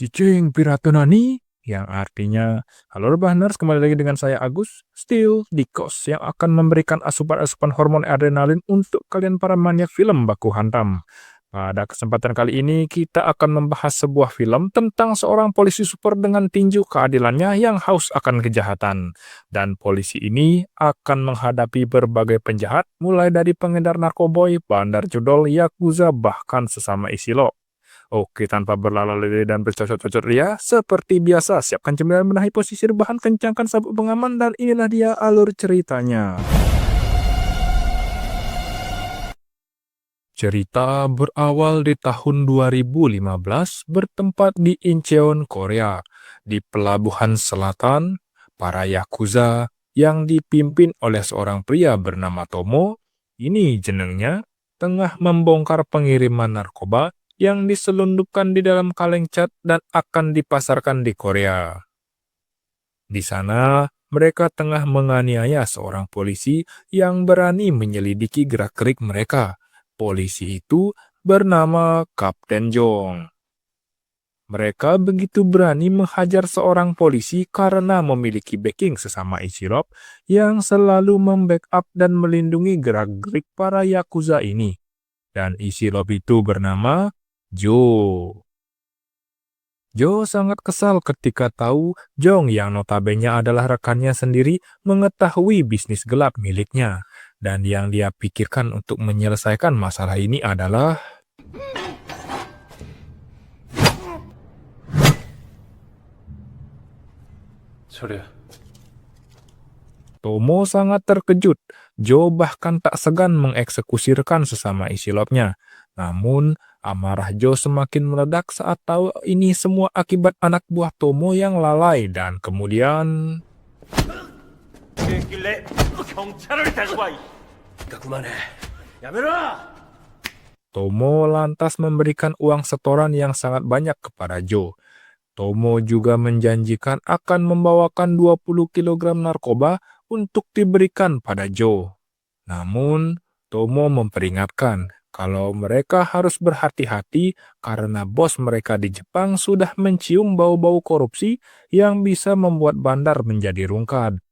Cicing Pirata Nani, yang artinya, halo Rebahners, kembali lagi dengan saya Agus, Still Dikos, yang akan memberikan asupan-asupan hormon adrenalin untuk kalian para maniak film baku hantam. Pada kesempatan kali ini, kita akan membahas sebuah film tentang seorang polisi super dengan tinju keadilannya yang haus akan kejahatan. Dan polisi ini akan menghadapi berbagai penjahat, mulai dari pengedar narkoboy, bandar jodol, yakuza, bahkan sesama isi lo. Oke, tanpa berlala-lili dan bercocok-cocok ria, seperti biasa, siapkan cemilan menahi posisi rebahan, kencangkan sabuk pengaman, dan inilah dia alur ceritanya. Cerita berawal di tahun 2015 bertempat di Incheon, Korea. Di pelabuhan selatan, para yakuza yang dipimpin oleh seorang pria bernama Tomo, ini jenengnya, tengah membongkar pengiriman narkoba yang diselundupkan di dalam kaleng cat dan akan dipasarkan di Korea. Di sana, mereka tengah menganiaya seorang polisi yang berani menyelidiki gerak-gerik mereka. Polisi itu bernama Kapten Jong. Mereka begitu berani menghajar seorang polisi karena memiliki backing sesama Ichirop yang selalu membackup dan melindungi gerak-gerik para yakuza ini. Dan Ichirop itu bernama Joe. Joe sangat kesal ketika tahu Jong yang notabene adalah rekannya sendiri mengetahui bisnis gelap miliknya. Dan yang dia pikirkan untuk menyelesaikan masalah ini adalah Tomo sangat terkejut. Joe bahkan tak segan mengeksekusi rekan sesama Ichirop-nya. Namun, amarah Joe semakin meledak saat tahu ini semua akibat anak buah Tomo yang lalai dan kemudian Tomo lantas memberikan uang setoran yang sangat banyak kepada Joe. Tomo juga menjanjikan akan membawakan 20 kg narkoba untuk diberikan pada Joe. Namun, Tomo memperingatkan kalau mereka harus berhati-hati karena bos mereka di Jepang sudah mencium bau-bau korupsi yang bisa membuat bandar menjadi rungkad.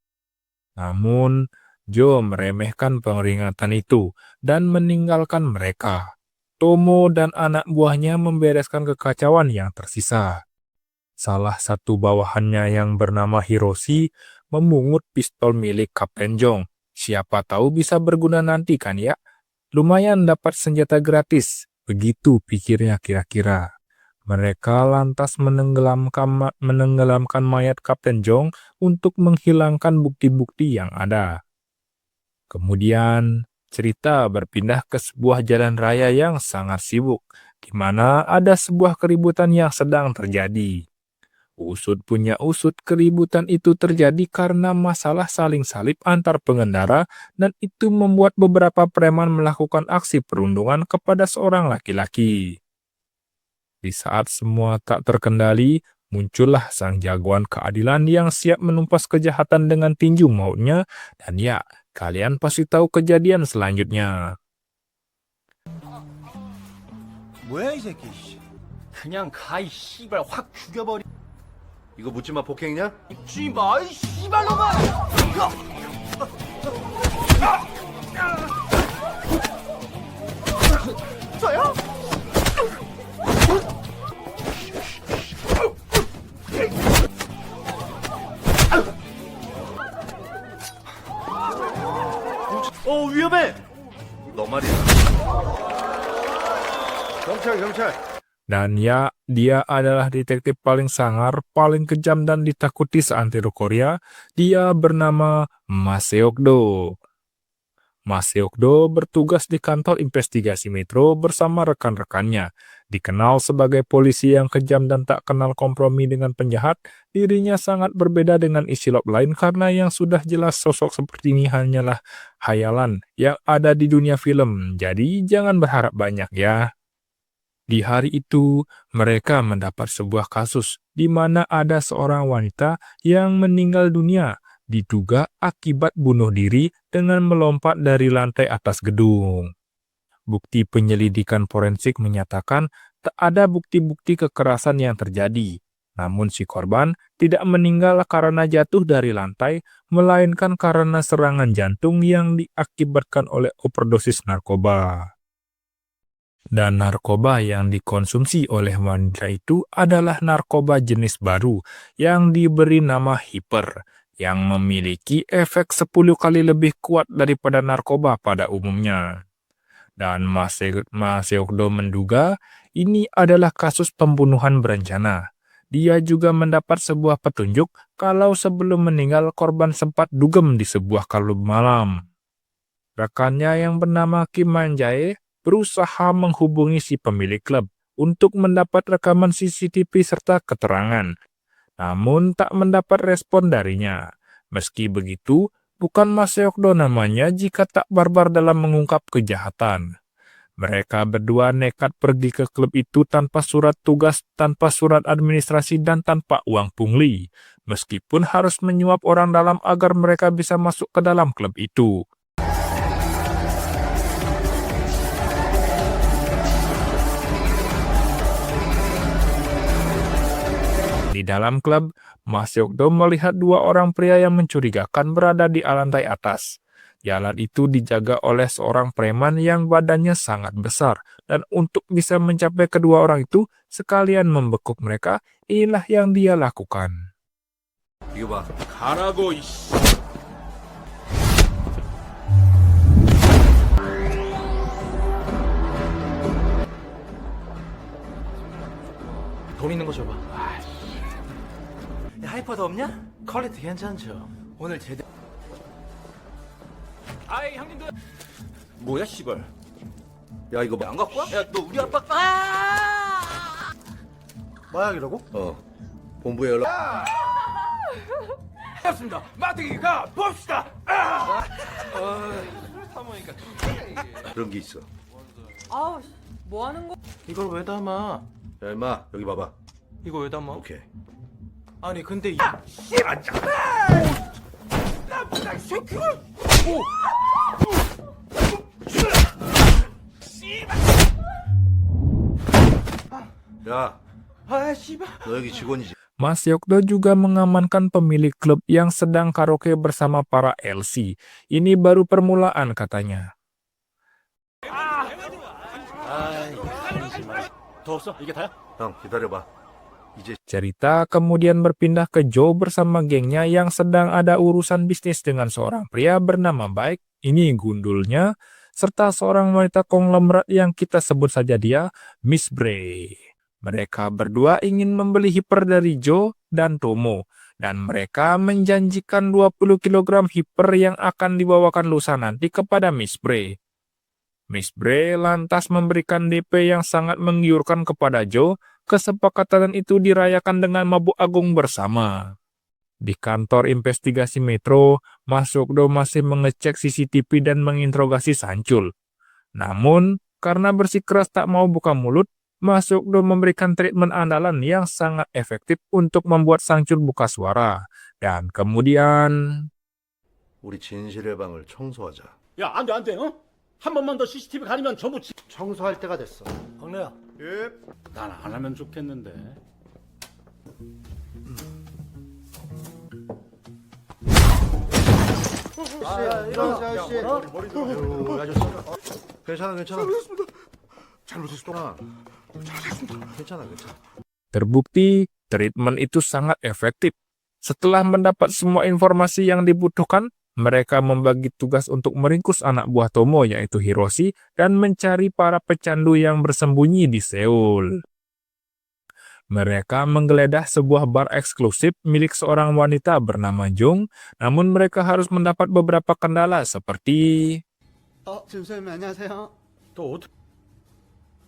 Namun, Joe meremehkan peringatan itu dan meninggalkan mereka. Tomo dan anak buahnya membereskan kekacauan yang tersisa. Salah satu bawahannya yang bernama Hiroshi memungut pistol milik Kapten Jong. Siapa tahu bisa berguna nanti kan ya? Lumayan dapat senjata gratis. Begitu pikirnya kira-kira. Mereka lantas menenggelamkan mayat Kapten Jong untuk menghilangkan bukti-bukti yang ada. Kemudian, cerita berpindah ke sebuah jalan raya yang sangat sibuk, di mana ada sebuah keributan yang sedang terjadi. Usut punya usut, keributan itu terjadi karena masalah saling salib antar pengendara dan itu membuat beberapa preman melakukan aksi perundungan kepada seorang laki-laki. Di saat semua tak terkendali, muncullah sang jagoan keadilan yang siap menumpas kejahatan dengan tinju mautnya dan ya, kalian pasti tahu kejadian selanjutnya. 뭐야 이 새끼. 그냥 가 이 씨발 확 죽여버리. 이거 묻지마 폭행이냐? 죽지 마, 이 씨발놈아! 저요? 위험해! 너 말이야. 경찰. Dan ya, dia adalah detektif paling sangar, paling kejam dan ditakuti seantero Korea. Dia bernama Mas Seokdo. Mas Seokdo bertugas di kantor investigasi Metro bersama rekan-rekannya. Dikenal sebagai polisi yang kejam dan tak kenal kompromi dengan penjahat, dirinya sangat berbeda dengan Ichirop lain karena yang sudah jelas sosok seperti ini hanyalah hayalan yang ada di dunia film. Jadi jangan berharap banyak ya. Di hari itu, mereka mendapat sebuah kasus di mana ada seorang wanita yang meninggal dunia diduga akibat bunuh diri dengan melompat dari lantai atas gedung. Bukti penyelidikan forensik menyatakan tak ada bukti-bukti kekerasan yang terjadi. Namun si korban tidak meninggal karena jatuh dari lantai, melainkan karena serangan jantung yang diakibatkan oleh overdosis narkoba. Dan narkoba yang dikonsumsi oleh wanita itu adalah narkoba jenis baru yang diberi nama Hyper, yang memiliki efek 10 kali lebih kuat daripada narkoba pada umumnya. Dan Maseokdo menduga ini adalah kasus pembunuhan berencana. Dia juga mendapat sebuah petunjuk kalau sebelum meninggal korban sempat dugem di sebuah klub malam. Rekannya yang bernama Kim Man-jae berusaha menghubungi si pemilik klub untuk mendapat rekaman CCTV serta keterangan, namun tak mendapat respon darinya. Meski begitu, bukan Maseokdo namanya jika tak barbar dalam mengungkap kejahatan. Mereka berdua nekat pergi ke klub itu tanpa surat tugas, tanpa surat administrasi, dan tanpa uang pungli, meskipun harus menyuap orang dalam agar mereka bisa masuk ke dalam klub itu. Di dalam klub, Maseokdo melihat dua orang pria yang mencurigakan berada di lantai atas. Jalan itu dijaga oleh seorang preman yang badannya sangat besar, dan untuk bisa mencapai kedua orang itu, sekalian membekuk mereka, inilah yang dia lakukan. 이거 봐. 가라고 이씨. 돈 있는 거 줘봐. 야, 하이퍼도 없냐? 퀄리티 괜찮죠? 오늘 제대. 아이 형님도. 뭐야 씨발. 야, 이거 안 갖고 와? 야 너 우리 아빠. 마약이라고? 본부에 연락. 반갑습니다. 마트기 가 봅시다. 사모니까 그런 게 있어. 아우, 뭐 하는 거? 이걸 왜 담아? 야, 임마, 여기 봐봐. 이거 왜 담아? 오케이. 아니 근데 씨발 나보다 새끼를 야, 아 씨발 너 여기 직원이지? Maseokdo juga mengamankan pemilik klub yang sedang karaoke bersama para LC. Ini baru permulaan katanya. 더 없어? 이게 다야? 형, 기다려봐. 이제 Cerita kemudian berpindah ke Joe bersama gengnya yang sedang ada urusan bisnis dengan seorang pria bernama Baik, ini gundulnya, serta seorang wanita konglomerat yang kita sebut saja dia, Miss Bray. Mereka berdua ingin membeli hiper dari Joe dan Tomo, dan mereka menjanjikan 20 kg hiper yang akan dibawakan lusa nanti kepada Miss Bray. Miss Bray lantas memberikan DP yang sangat menggiurkan kepada Joe. Kesepakatan itu dirayakan dengan mabuk agung bersama. Di kantor investigasi Metro, Maseokdo masih mengecek CCTV dan menginterogasi Sancul. Namun, karena bersikeras tak mau buka mulut, Maseokdo memberikan treatment andalan yang sangat efektif untuk membuat Sancul buka suara. Dan kemudian... 우리 진실의 방을 청소하자. 야, 안 돼, 안 돼, 어? 한 번만 더 CCTV 가리면 전부 청소할 때가 됐어. 박래야, 예. 난 안 하면 좋겠는데. 일어나세요, 아저씨. 아유, 아저씨. 괜찮아, 괜찮아. 잘못했습니다. 괜찮아, 괜찮아. Terbukti, treatment itu sangat efektif. Setelah mendapat semua informasi yang dibutuhkan, mereka membagi tugas untuk meringkus anak buah Tomo yaitu Hiroshi dan mencari para pecandu yang bersembunyi di Seoul. Mereka menggeledah sebuah bar eksklusif milik seorang wanita bernama Jung, namun mereka harus mendapat beberapa kendala seperti... 진수님 안녕하세요. 너 어떻게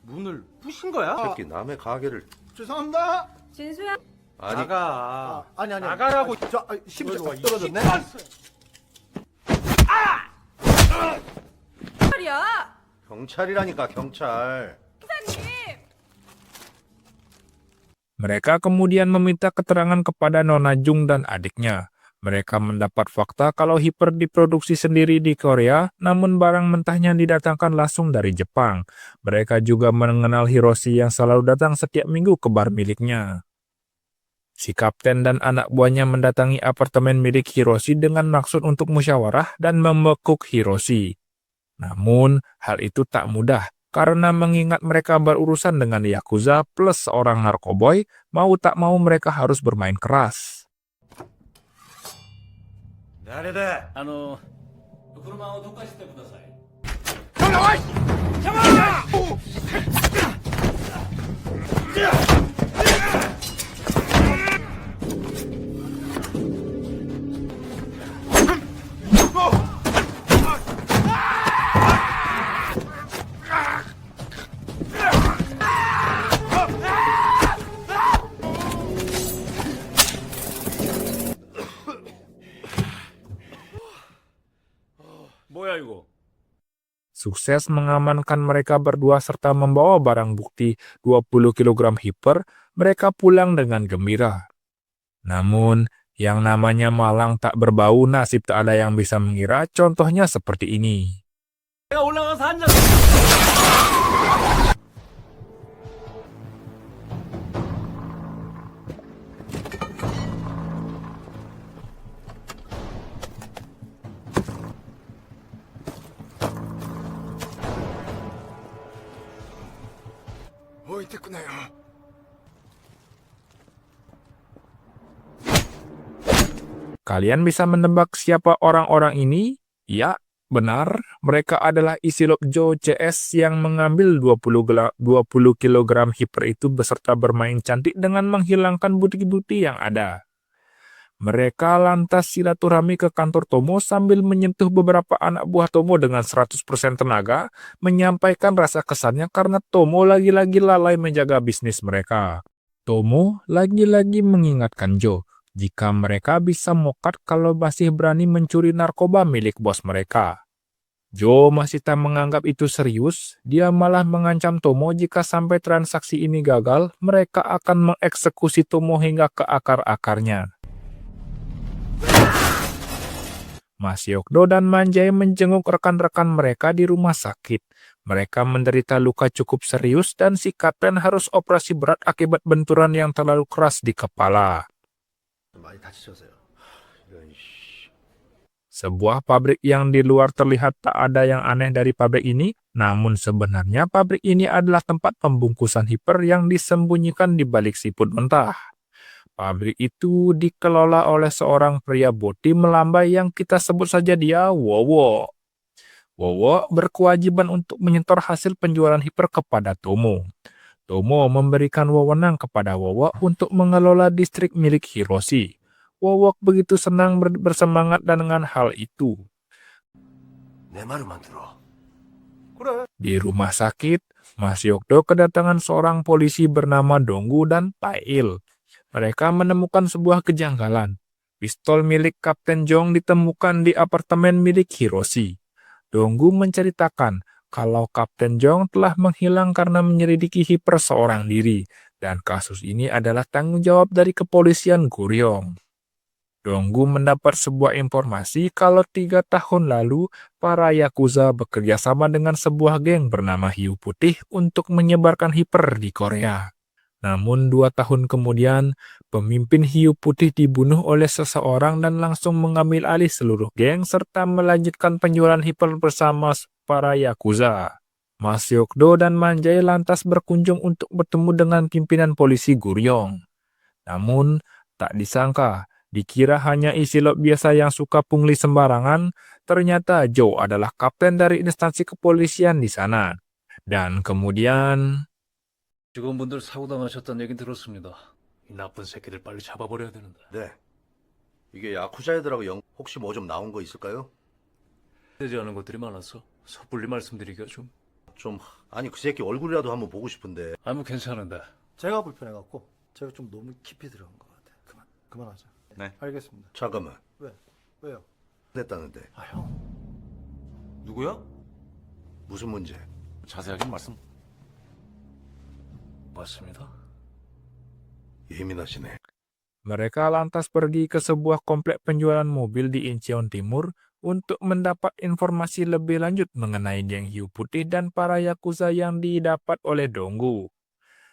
문을 부신 거야? 새끼 남의 가게를 죄송합니다. 진수야? 아니 나가. 아니 나가라고. 저 심장 떨어졌네. 말이야. 경찰이라니까 경찰. 사장님. Mereka kemudian meminta keterangan kepada Nona Jung dan adiknya. Mereka mendapat fakta kalau Hyper diproduksi sendiri di Korea, namun barang mentahnya didatangkan langsung dari Jepang. Mereka juga mengenal Hiroshi yang selalu datang setiap minggu ke bar miliknya. Si kapten dan anak buahnya mendatangi apartemen milik Hiroshi dengan maksud untuk musyawarah dan membekuk Hiroshi. Namun, hal itu tak mudah, karena mengingat mereka berurusan dengan Yakuza plus seorang narkoboy, mau tak mau mereka harus bermain keras. 誰だ。車をどかしてください。뭐야 이거? Sukses mengamankan mereka berdua serta membawa barang bukti 20 kg Hyper, mereka pulang dengan gembira. Namun, yang namanya malang tak berbau, nasib tak ada yang bisa mengira, contohnya seperti ini. 내가 올라가서 앉아. Kalian bisa menebak siapa orang-orang ini? Ya, benar, mereka adalah Isilop Joe CS yang mengambil 20 kg Hyper itu beserta bermain cantik dengan menghilangkan bukti-bukti yang ada. Mereka lantas silaturahmi ke kantor Tomo sambil menyentuh beberapa anak buah Tomo dengan 100% tenaga, menyampaikan rasa kesannya karena Tomo lagi-lagi lalai menjaga bisnis mereka. Tomo lagi-lagi mengingatkan Joe, jika mereka bisa mokat kalau masih berani mencuri narkoba milik bos mereka. Joe masih tak menganggap itu serius, dia malah mengancam Tomo jika sampai transaksi ini gagal, mereka akan mengeksekusi Tomo hingga ke akar-akarnya. Mas Yokdo dan Manjay menjenguk rekan-rekan mereka di rumah sakit. Mereka menderita luka cukup serius dan si kapten harus operasi berat akibat benturan yang terlalu keras di kepala. 많이 다치셨어요. 이런 씨. Sebuah pabrik yang di luar terlihat tak ada yang aneh dari pabrik ini, namun sebenarnya pabrik ini adalah tempat pembungkusan Hyper yang disembunyikan di balik siput mentah. Pabrik itu dikelola oleh seorang pria boti melambai yang kita sebut saja dia Wowo. Wowo berkewajiban untuk menyetor hasil penjualan Hyper kepada Tomo. Tomo memberikan wewenang kepada Wowo untuk mengelola distrik milik Hiroshi. Wowo begitu senang bersemangat dengan hal itu. 내 말만 들어. Di rumah sakit, Mas Yokdo kedatangan seorang polisi bernama Donggu dan Pail. Mereka menemukan sebuah kejanggalan. Pistol milik Kapten Jong ditemukan di apartemen milik Hiroshi. Donggu menceritakan kalau Kapten Jong telah menghilang karena menyelidiki Hyper seorang diri, dan kasus ini adalah tanggung jawab dari kepolisian Goryeo. Donggu mendapat sebuah informasi kalau 3 tahun lalu, para Yakuza bekerja sama dengan sebuah geng bernama Hiu Putih untuk menyebarkan Hyper di Korea. Namun 2 tahun kemudian, pemimpin Hiu Putih dibunuh oleh seseorang dan langsung mengambil alih seluruh geng serta melanjutkan penjualan Hyper bersama para Yakuza. Mas Yokdo dan Manjay lantas berkunjung untuk bertemu dengan pimpinan polisi Goryeo. Namun, tak disangka, dikira hanya isi lot biasa yang suka pungli sembarangan, ternyata Joe adalah kapten dari instansi kepolisian di sana. Dan kemudian... 직원분들 사고 당하셨다는 얘기 들었습니다. 이 나쁜 새끼들 빨리 잡아버려야 되는데. 네. 이게 야쿠자 애들하고 혹시 뭐 좀 나온 거 있을까요? 되지 않은 것들이 많아서 섣불리 말씀드리기가 좀. 아니 그 새끼 얼굴이라도 한번 보고 싶은데. 아무 괜찮은데. 제가 불편해갖고 제가 좀 너무 깊이 들어간 것 같아. 그만하자. 네. 알겠습니다. 잠깐만. 왜요? 됐다는데. 아 형. 누구야? 무슨 문제? 자세하게 말씀. 맞습니다. 예민하시네. Mereka lantas pergi ke sebuah komplek penjualan mobil di Incheon Timur untuk mendapat informasi lebih lanjut mengenai geng hiu putih dan para yakuza yang didapat oleh Donggu.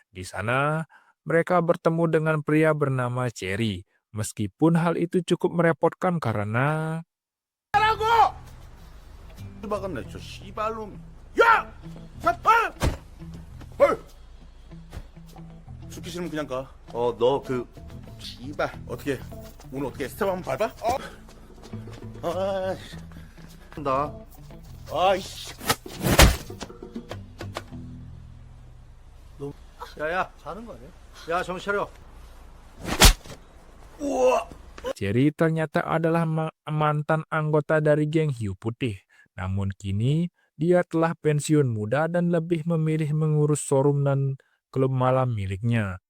Di sana, mereka bertemu dengan pria bernama Cherry. Meskipun hal itu cukup merepotkan karena 박았네, 저 씨발놈. 야! 아! 헐! 죽기 싫으면 그냥 가. 너 그 씨발 어떻게 오늘 어떻게 스텝 한번 밟아? 아이씨. 한다. 아이씨. 야야, 자는 거 아니야? 야 정신 차려. Cherry ternyata adalah mantan anggota dari geng hiu putih. Namun kini, dia telah pensiun muda dan lebih memilih mengurus showroom dan klub malam miliknya.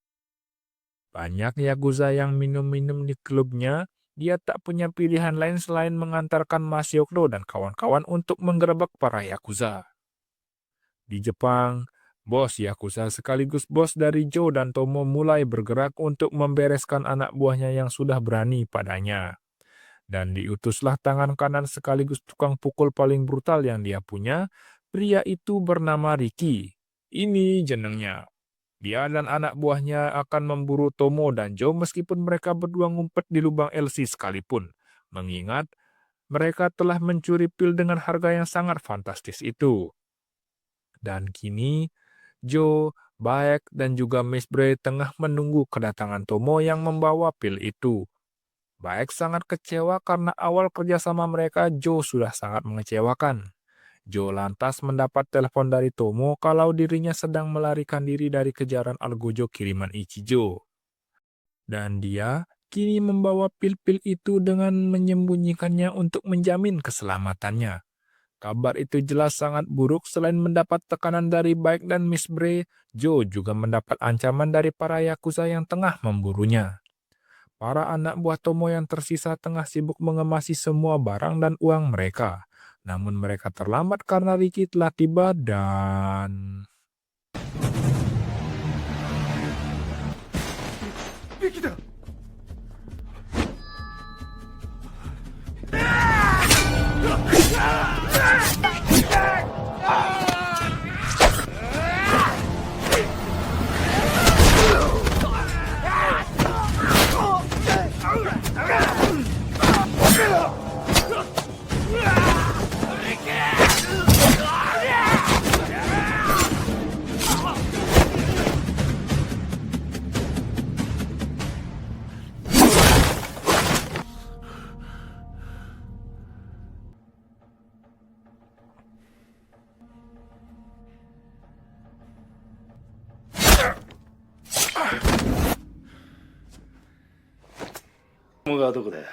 Banyak yakuza yang minum-minum di klubnya, dia tak punya pilihan lain selain mengantarkan Mas Yokdo dan kawan-kawan untuk menggerebek para yakuza. Di Jepang, bos yakuza sekaligus bos dari Joe dan Tomo mulai bergerak untuk membereskan anak buahnya yang sudah berani padanya. Dan diutuslah tangan kanan sekaligus tukang pukul paling brutal yang dia punya, pria itu bernama Ricky. Ini jenengnya. Dia dan anak buahnya akan memburu Tomo dan Joe meskipun mereka berdua ngumpet di lubang LC sekalipun. Mengingat mereka telah mencuri pil dengan harga yang sangat fantastis itu. Dan kini, Joe, Baek, dan juga Miss Bray tengah menunggu kedatangan Tomo yang membawa pil itu. Baek sangat kecewa karena awal kerjasama mereka Joe sudah sangat mengecewakan. Joe lantas mendapat telepon dari Tomo kalau dirinya sedang melarikan diri dari kejaran Algojo kiriman Ichijo. Dan dia kini membawa pil-pil itu dengan menyembunyikannya untuk menjamin keselamatannya. Kabar itu jelas sangat buruk. Selain mendapat tekanan dari Baek dan Miss Bray, Joe juga mendapat ancaman dari para yakuza yang tengah memburunya. Para anak buah Tomo yang tersisa tengah sibuk mengemasi semua barang dan uang mereka. Namun mereka terlambat karena Ricky telah tiba dan... 리키다. 뭐가도 그래.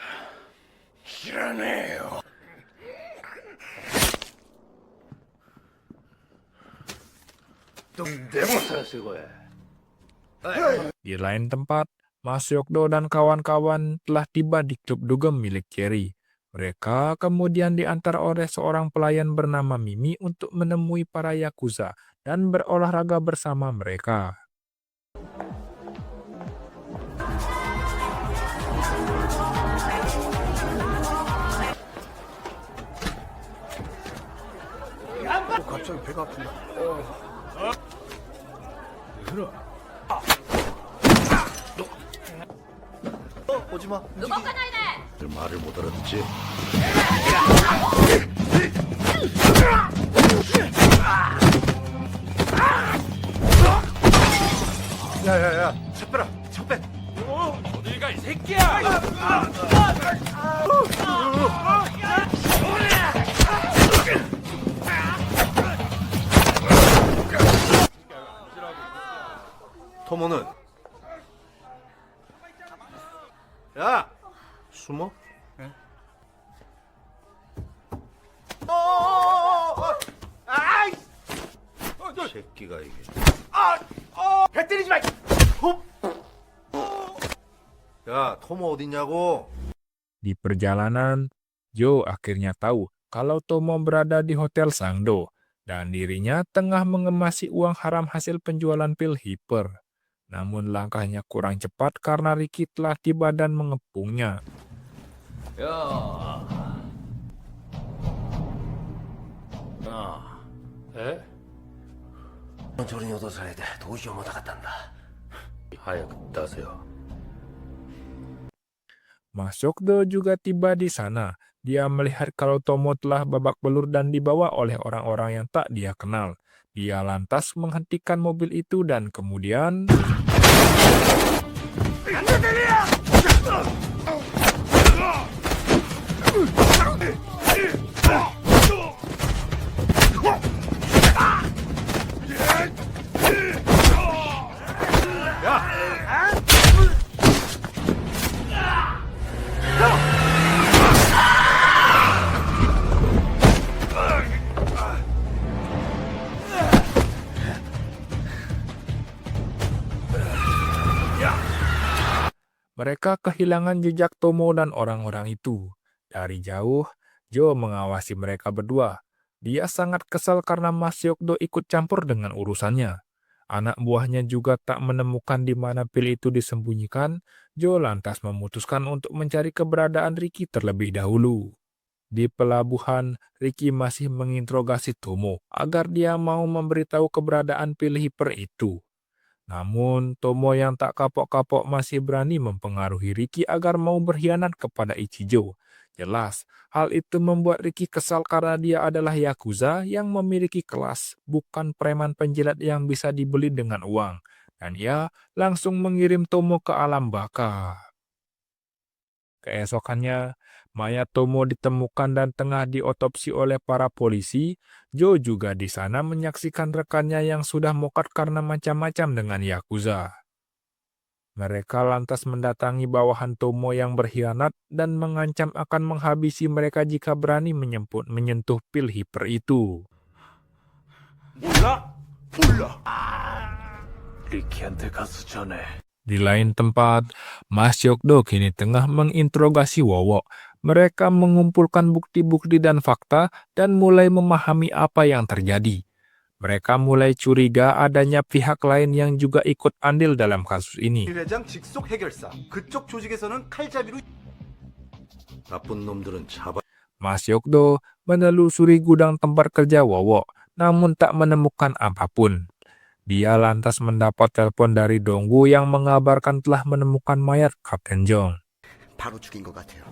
싫어해요. Di lain tempat, Mas Yokdo dan kawan-kawan telah tiba di klub dugem milik Cherry. Mereka kemudian diantar oleh seorang pelayan bernama Mimi untuk menemui para yakuza dan berolahraga bersama mereka. 갑자기 배가 아픈다. 오지 마. 말을 못 알아듣지? 야야야, 차 빼라, 차 빼. 토모는 야 숨어? 아이, 새끼가 이게. 배 때리지 마. 야 토모 어딨냐고? Di perjalanan, Joe akhirnya tahu kalau Tomo berada di Hotel Sangdo dan dirinya tengah mengemasi uang haram hasil penjualan pil hiper. Namun langkahnya kurang cepat karena Ricky telah tiba dan mengepungnya. 야. 에? 鳥に脅されてどうしようもなかったんだ。早く出せよ。 Mas Yokdo juga tiba di sana. Dia melihat kalau Tomo telah babak belur dan dibawa oleh orang-orang yang tak dia kenal. Dia lantas menghentikan mobil itu dan kemudian... Mereka kehilangan jejak Tomo dan orang-orang itu. Dari jauh, Jo mengawasi mereka berdua. Dia sangat kesal karena Mas Yokdo ikut campur dengan urusannya. Anak buahnya juga tak menemukan di mana pil itu disembunyikan. Jo lantas memutuskan untuk mencari keberadaan Ricky terlebih dahulu. Di pelabuhan, Ricky masih menginterogasi Tomo agar dia mau memberitahu keberadaan pil hiper itu. Namun, Tomo yang tak kapok-kapok masih berani mempengaruhi Ricky agar mau berkhianat kepada Ichijo. Jelas, hal itu membuat Ricky kesal karena dia adalah Yakuza yang memiliki kelas, bukan preman penjilat yang bisa dibeli dengan uang. Dan ia langsung mengirim Tomo ke alam baka. Keesokannya, mayat Tomo ditemukan dan tengah diotopsi oleh para polisi. Jo juga di sana menyaksikan rekannya yang sudah mokat karena macam-macam dengan Yakuza. Mereka lantas mendatangi bawahan Tomo yang berkhianat dan mengancam akan menghabisi mereka jika berani menyentuh pil hiper itu. 리키한테 가서 전해. Di lain tempat, Mas Yokdo kini tengah menginterogasi Wowo. Mereka mengumpulkan bukti-bukti dan fakta dan mulai memahami apa yang terjadi. Mereka mulai curiga adanya pihak lain yang juga ikut andil dalam kasus ini. 회장 직속 해결사. 그쪽 조직에서는 칼잡이로 나쁜 놈들은 잡아. Mas Yokdo menelusuri gudang tempat kerja Wowo, namun tak menemukan apapun. Dia lantas mendapat telepon dari Donggu yang mengabarkan telah menemukan mayat Kapten Jong. 바로 죽인 것 같아요.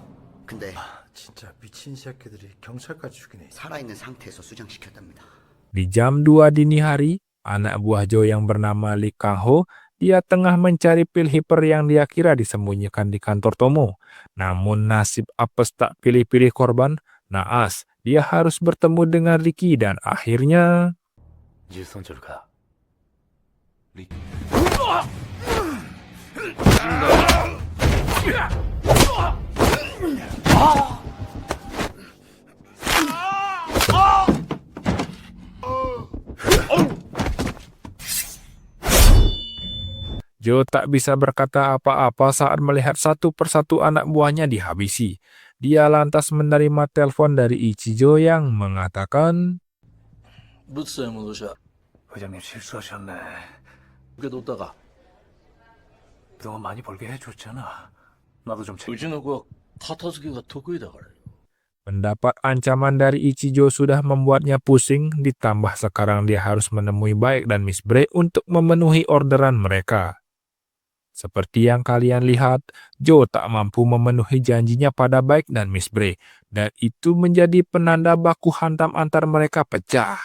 근데 진짜 미친 새끼들이 경찰까지 죽이네. 살아있는 상태에서 수장시켰답니다. Di jam 2 dini hari, anak buah Jo yang bernama Lee Kang-ho, dia tengah mencari pil hiper yang dia kira disembunyikan di kantor Tomo. Namun nasib apes tak pilih-pilih korban. Naas, dia harus bertemu dengan Ricky dan akhirnya... 일선절 가. Jo tak bisa berkata apa-apa saat melihat satu persatu anak buahnya dihabisi. Dia lantas menerima telepon dari Ichijo yang mengatakan, 무슨 무엇이야? 회장님 실수하셨네. 놔뒀다가 그동안 많이 벌게 해줬잖아. 나도 좀 의진호가 카타스기가得意だから. mendapat ancaman dari Ichijo sudah membuatnya pusing, ditambah sekarang dia harus menemui Baek dan Miss Bre untuk memenuhi orderan mereka. Seperti yang kalian lihat, Jo tak mampu memenuhi janjinya pada Baek dan Miss Bre, dan itu menjadi penanda baku hantam antar mereka pecah.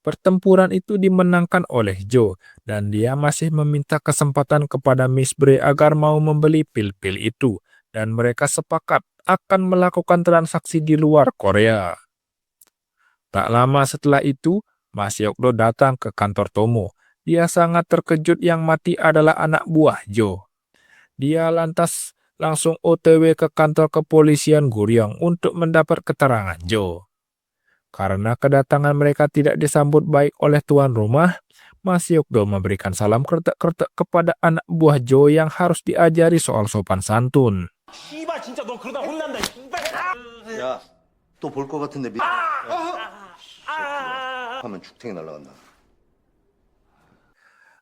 Pertempuran itu dimenangkan oleh Jo, dan dia masih meminta kesempatan kepada Miss Bre agar mau membeli pil-pil itu, dan mereka sepakat akan melakukan transaksi di luar Korea. Tak lama setelah itu, Mas Yokdo datang ke kantor Tomo. dia sangat terkejut yang mati adalah anak buah Joe. Dia lantas langsung OTW ke kantor kepolisian Goryeo untuk mendapat keterangan Joe. Karena kedatangan mereka tidak disambut baik oleh tuan rumah, Mas Yokdo memberikan salam kretek-kretek kepada anak buah Joe yang harus diajari soal sopan santun. 야, 또 볼 것 같은데 하면 죽탱이 날라간다.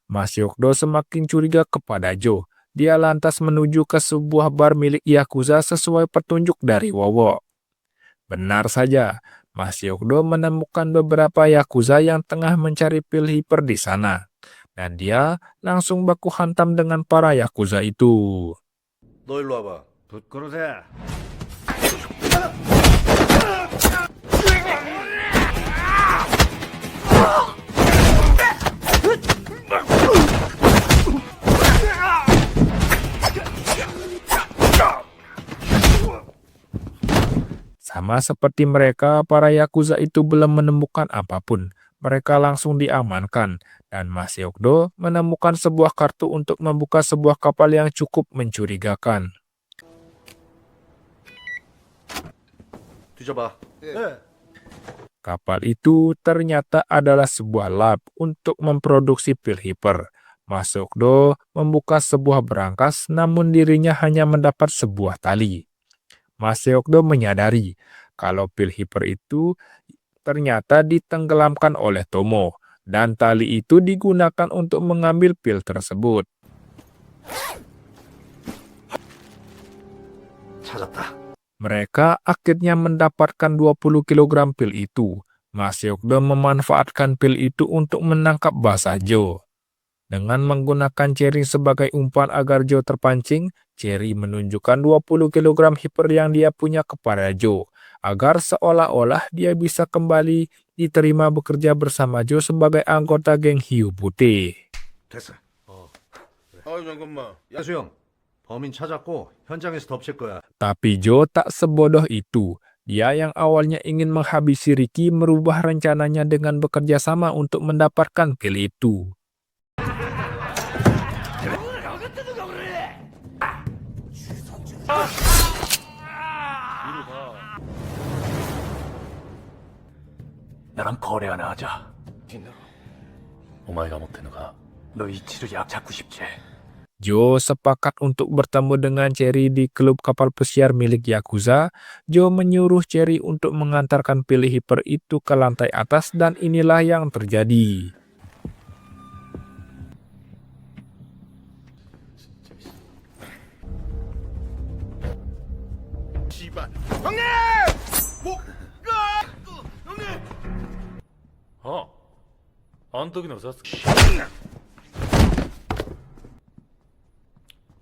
Mas Yokdo semakin curiga kepada Joe. Dia lantas menuju ke sebuah bar milik Yakuza sesuai petunjuk dari Wowo. Benar saja, Mas Yokdo menemukan beberapa Yakuza yang tengah mencari pil hiper di sana. Dan dia langsung baku hantam dengan para Yakuza itu. 너 일로 와봐. 부끄러세. Sama seperti mereka, para Yakuza itu belum menemukan apapun. Mereka langsung diamankan, dan Mas Yokdo menemukan sebuah kartu untuk membuka sebuah kapal yang cukup mencurigakan. 뒤져봐. Kapal itu ternyata adalah sebuah lab untuk memproduksi pil hiper. Mas Yokdo membuka sebuah berangkas, namun dirinya hanya mendapat sebuah tali. Mas Yokdo menyadari kalau pil hiper itu ternyata ditenggelamkan oleh Tomo, dan tali itu digunakan untuk mengambil pil tersebut. 찾았다. Mereka akhirnya mendapatkan 20 kg pil itu. Mas Yokdo memanfaatkan pil itu untuk menangkap basah Joe. Dengan menggunakan Cherry sebagai umpan agar Joe terpancing, Cherry menunjukkan 20 kg hiper yang dia punya kepada Joe, agar seolah-olah dia bisa kembali diterima bekerja bersama Joe sebagai anggota geng hiu putih. 됐어. 잠깐만. 수영, 범인 찾았고 현장에서 덮칠 거야. Tapi Joe tak sebodoh itu. Dia yang awalnya ingin menghabisi Ricky merubah rencananya dengan bekerja sama untuk mendapatkan pil itu. 나랑 거래 하나 하자. お前が持ってんのか? 너 이치로 약 잡고 싶지? Joe sepakat untuk bertemu dengan Cherry di klub kapal pesiar milik Yakuza. Joe menyuruh Cherry untuk mengantarkan pil hiper itu ke lantai atas dan inilah yang terjadi. 씨발. 형님! 뭐? 형님! あん時のさつき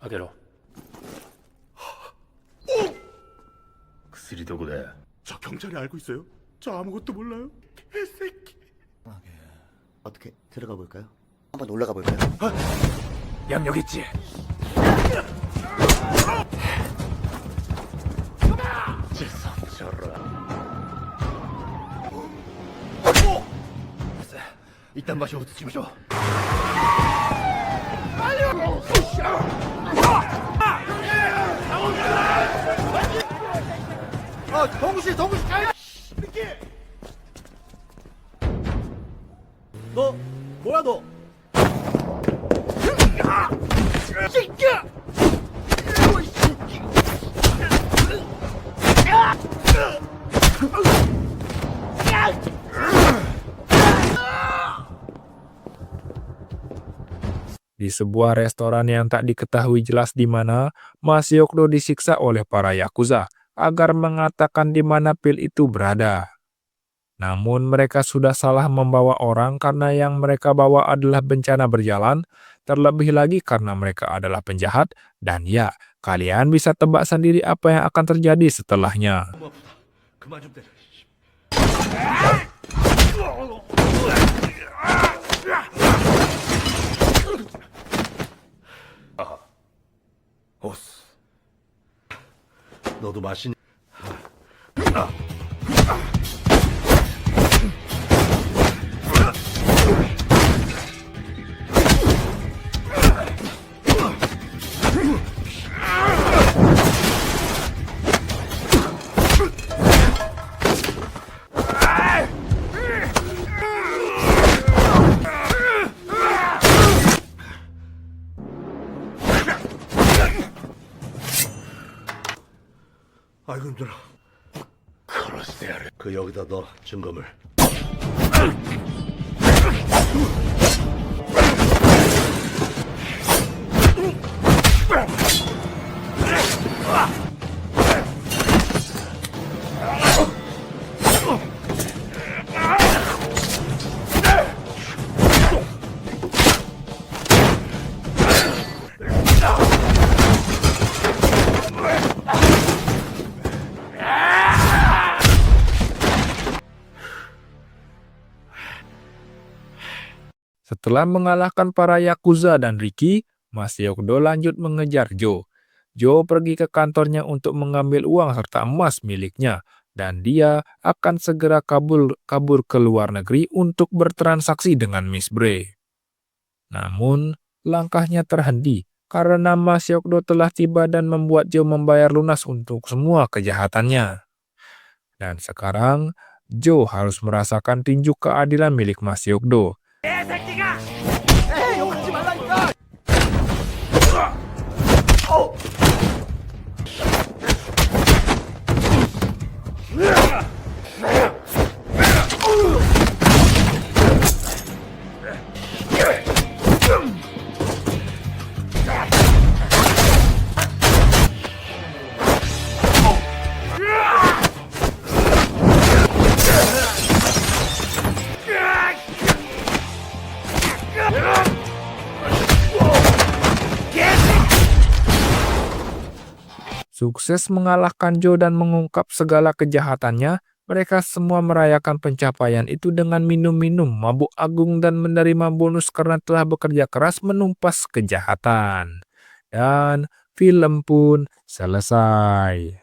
開けろ薬どこだよ 저 경찰이 알고 있어요? 저 아무것도 몰라요? 개새끼. 어떻게 들어가 볼까요? 한번 올라가 볼까요? 양 여기 있지? 이딴 마셔부터 집어줘. 동구씨 가야! 너 뭐야 너? Di sebuah restoran yang tak diketahui jelas di mana, Mas Yokdo disiksa oleh para Yakuza agar mengatakan di mana pil itu berada. Namun mereka sudah salah membawa orang karena yang mereka bawa adalah bencana berjalan, terlebih lagi karena mereka adalah penjahat, dan ya, kalian bisa tebak sendiri apa yang akan terjadi setelahnya. 그만 좀 때려. 오스. 너도 마시니? 아이고 힘들어. 그 여기다 너 증거물. Setelah mengalahkan para Yakuza dan Ricky, Mas Yokdo lanjut mengejar Joe. Joe pergi ke kantornya untuk mengambil uang serta emas miliknya, dan dia akan segera kabur ke luar negeri untuk bertransaksi dengan Miss Bray. Namun, langkahnya terhenti karena Mas Yokdo telah tiba dan membuat Joe membayar lunas untuk semua kejahatannya. Dan sekarang, Joe harus merasakan tinju keadilan milik Mas Yokdo. Sukses mengalahkan Joe dan mengungkap segala kejahatannya, mereka semua merayakan pencapaian itu dengan minum-minum mabuk agung dan menerima bonus karena telah bekerja keras menumpas kejahatan. Dan film pun selesai.